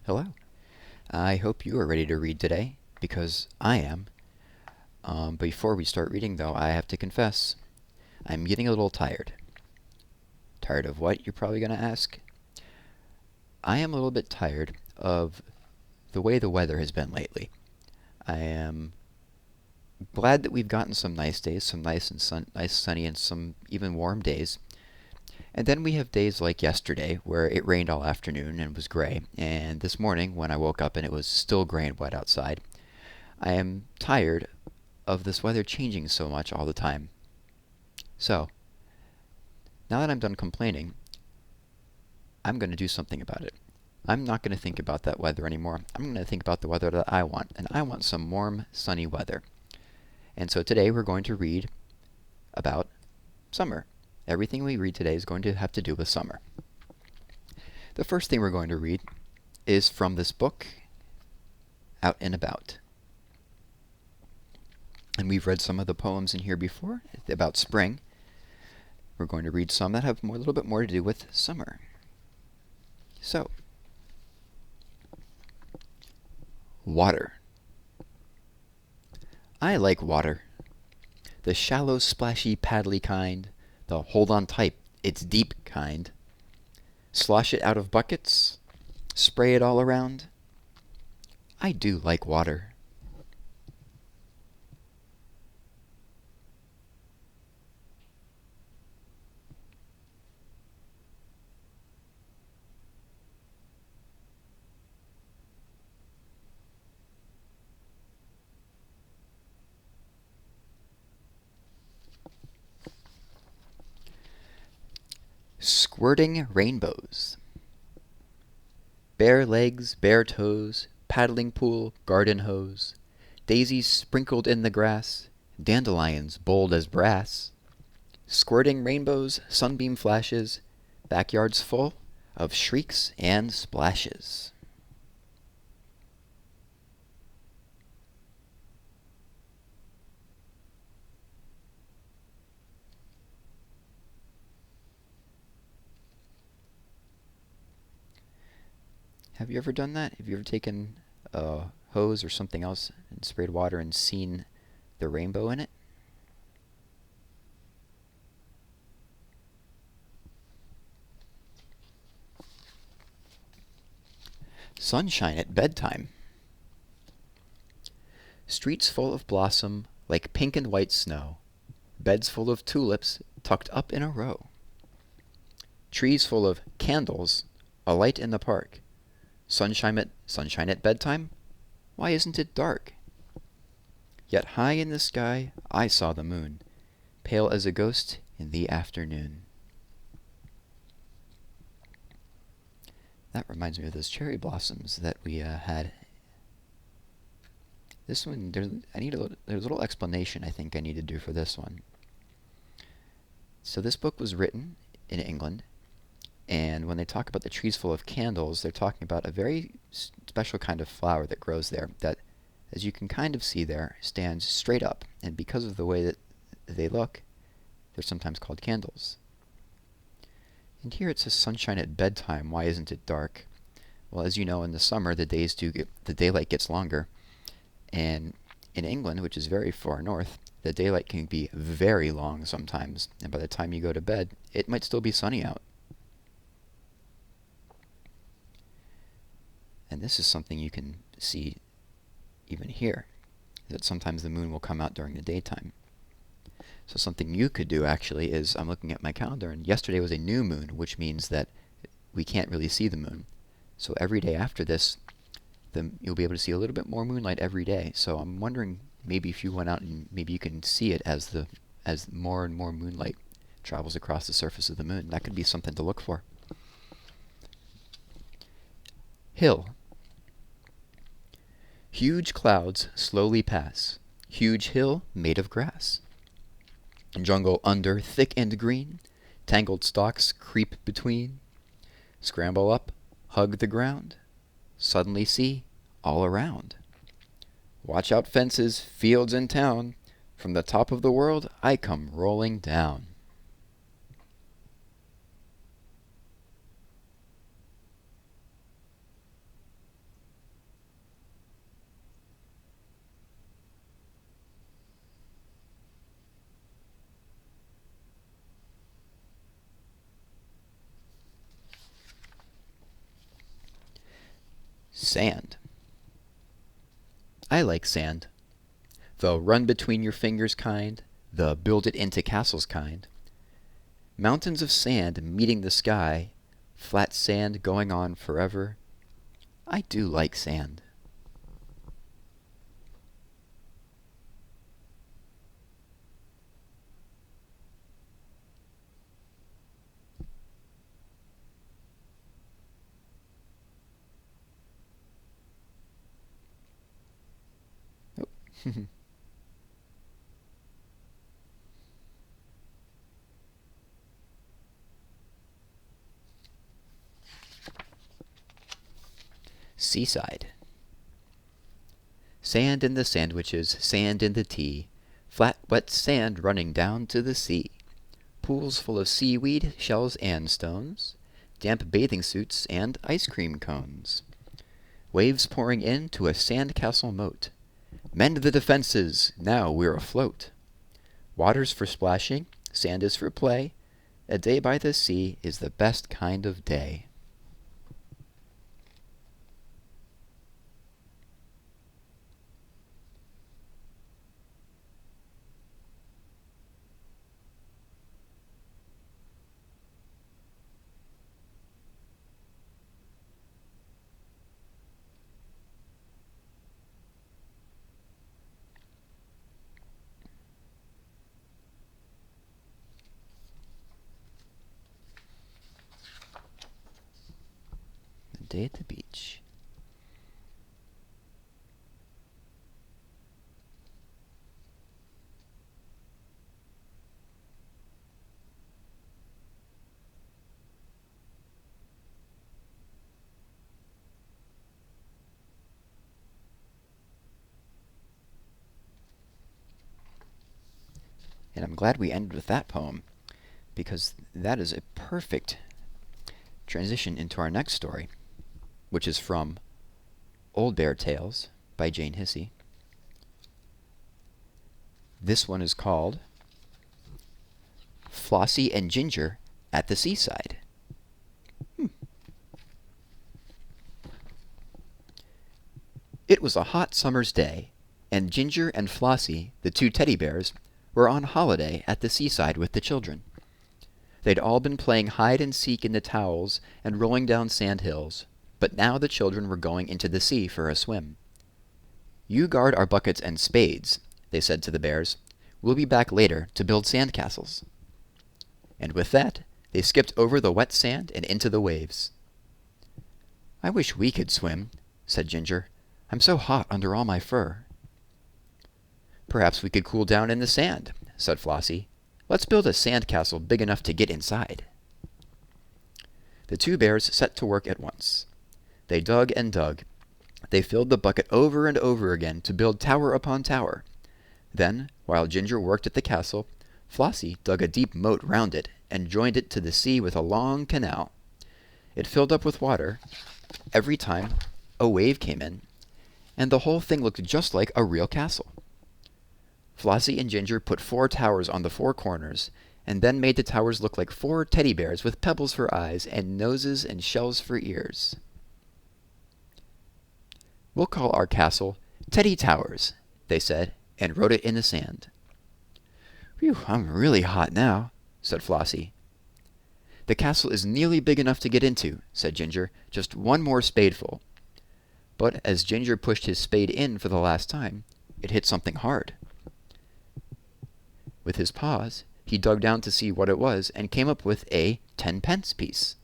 Hello. I hope you are ready to read today, because I am. Before we start reading, though, I have to confess, I'm getting a little tired. Tired of what, you're probably going to ask? I am a little bit tired of the way the weather has been lately. I am glad that we've gotten some nice days, some nice sunny and some even warm days. And then we have days like yesterday where it rained all afternoon and was gray, and this morning when I woke up and it was still gray and wet outside. I am tired of this weather changing so much all the time. So, now that I'm done complaining, I'm going to do something about it. I'm not going to think about that weather anymore. I'm going to think about the weather that I want, and I want some warm, sunny weather. And so today we're going to read about summer. Everything we read today is going to have to do with summer. The first thing we're going to read is from this book, Out and About. And we've read some of the poems in here before about spring. We're going to read some that have a little bit more to do with summer. So, water. I like water. The shallow, splashy, paddly kind. The hold on tight, it's deep kind. Slosh it out of buckets. Spray it all around. I do like water. Squirting rainbows. Bare legs, bare toes, paddling pool, garden hose, daisies sprinkled in the grass, dandelions bold as brass. Squirting rainbows, sunbeam flashes, backyards full of shrieks and splashes. Have you ever done that? Have you ever taken a hose or something else and sprayed water and seen the rainbow in it? Sunshine at bedtime. Streets full of blossom like pink and white snow. Beds full of tulips tucked up in a row. Trees full of candles, a light in the park. Sunshine at bedtime? Why isn't it dark? Yet high in the sky I saw the moon, pale as a ghost in the afternoon. That reminds me of those cherry blossoms that we had. This one, there's a little explanation I think I need to do for this one. So this book was written in England, and when they talk about the trees full of candles, they're talking about a very special kind of flower that grows there that, as you can kind of see there, stands straight up. And because of the way that they look, they're sometimes called candles. And here it says sunshine at bedtime. Why isn't it dark? Well, as you know, in the summer, the daylight gets longer. And in England, which is very far north, the daylight can be very long sometimes. And by the time you go to bed, it might still be sunny out. And this is something you can see even here, that sometimes the moon will come out during the daytime. So something you could do actually is, I'm looking at my calendar, and yesterday was a new moon, which means that we can't really see the moon. So every day after this, you'll be able to see a little bit more moonlight every day. So I'm wondering, maybe if you went out and maybe you can see it as more and more moonlight travels across the surface of the moon. That could be something to look for. Hill. Huge clouds slowly pass. Huge hill made of grass. Jungle under, thick and green. Tangled stalks creep between. Scramble up, hug the ground. Suddenly see all around. Watch out fences, fields and town. From the top of the world I come rolling down. Sand. I like sand. The run between your fingers kind, the build it into castles kind. Mountains of sand meeting the sky, flat sand going on forever. I do like sand. Oh. Seaside. Sand in the sandwiches, sand in the tea, flat wet sand running down to the sea. Pools full of seaweed, shells and stones, damp bathing suits and ice cream cones. Waves pouring into a sandcastle moat. Mend the defenses, now we're afloat. Water's for splashing, sand is for play. A day by the sea is the best kind of day. Day at the beach. And I'm glad we ended with that poem, because that is a perfect transition into our next story, which is from Old Bear Tales by Jane Hissey. This one is called Flossie and Ginger at the Seaside. It was a hot summer's day, and Ginger and Flossie, the two teddy bears, were on holiday at the seaside with the children. They'd all been playing hide and seek in the towels and rolling down sand hills, but now the children were going into the sea for a swim. "You guard our buckets and spades," they said to the bears. "We'll be back later to build sand castles." And with that, they skipped over the wet sand and into the waves. "I wish we could swim," said Ginger. "I'm so hot under all my fur." "Perhaps we could cool down in the sand," said Flossie. "Let's build a sand castle big enough to get inside." The two bears set to work at once. They dug and dug. They filled the bucket over and over again to build tower upon tower. Then, while Ginger worked at the castle, Flossie dug a deep moat round it and joined it to the sea with a long canal. It filled up with water every time a wave came in, and the whole thing looked just like a real castle. Flossie and Ginger put 4 towers on the 4 corners, and then made the towers look like 4 teddy bears with pebbles for eyes and noses and shells for ears. "We'll call our castle Teddy Towers," they said, and wrote it in the sand. "Whew, I'm really hot now," said Flossie. "The castle is nearly big enough to get into," said Ginger. "Just one more spadeful." But as Ginger pushed his spade in for the last time, it hit something hard. With his paws, he dug down to see what it was and came up with a 10-pence piece.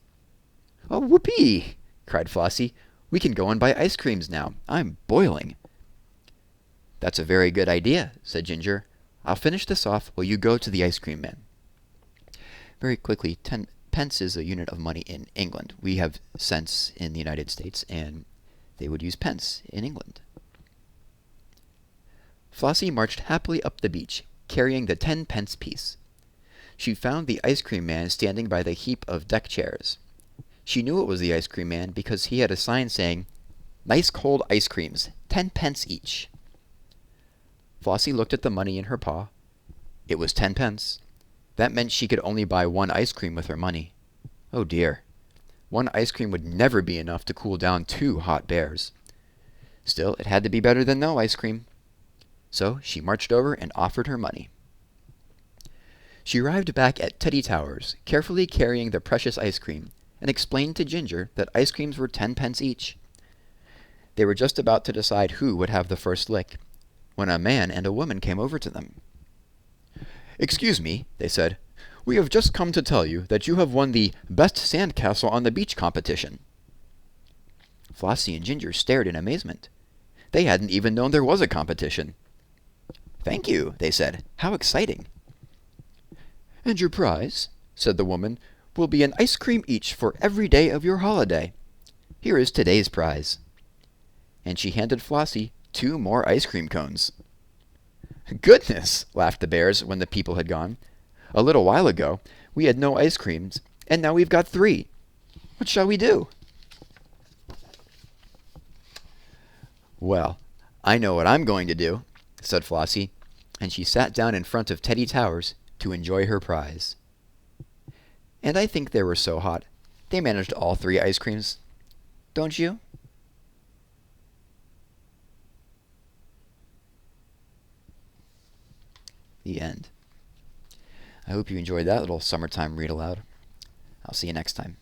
"Oh, whoopee!" cried Flossie. "We can go and buy ice creams now. I'm boiling." "That's a very good idea," said Ginger. "I'll finish this off while you go to the ice cream man." Very quickly, 10 pence is a unit of money in England. We have cents in the United States, and they would use pence in England. Flossie marched happily up the beach, carrying the 10-pence piece. She found the ice cream man standing by the heap of deck chairs. She knew it was the ice cream man because he had a sign saying, "Nice cold ice creams, 10 pence each." Flossie looked at the money in her paw. It was 10 pence. That meant she could only buy 1 ice cream with her money. Oh dear. 1 ice cream would never be enough to cool down 2 hot bears. Still, it had to be better than no ice cream. So she marched over and offered her money. She arrived back at Teddy Towers, carefully carrying the precious ice cream, and explained to Ginger that ice creams were 10 pence each. They were just about to decide who would have the first lick, when a man and a woman came over to them. "Excuse me," they said. "We have just come to tell you that you have won the Best Sandcastle on the Beach competition." Flossie and Ginger stared in amazement. They hadn't even known there was a competition. "Thank you," they said. "How exciting." "And your prize," said the woman, "will be an ice cream each for every day of your holiday. Here is today's prize." And she handed Flossie 2 more ice cream cones. "Goodness!" laughed the bears when the people had gone. "A little while ago we had no ice creams, and now we've got 3. What shall we do?" "Well, I know what I'm going to do," said Flossie, and she sat down in front of Teddy Towers to enjoy her prize. And I think they were so hot, they managed all 3 ice creams. Don't you? The end. I hope you enjoyed that little summertime read aloud. I'll see you next time.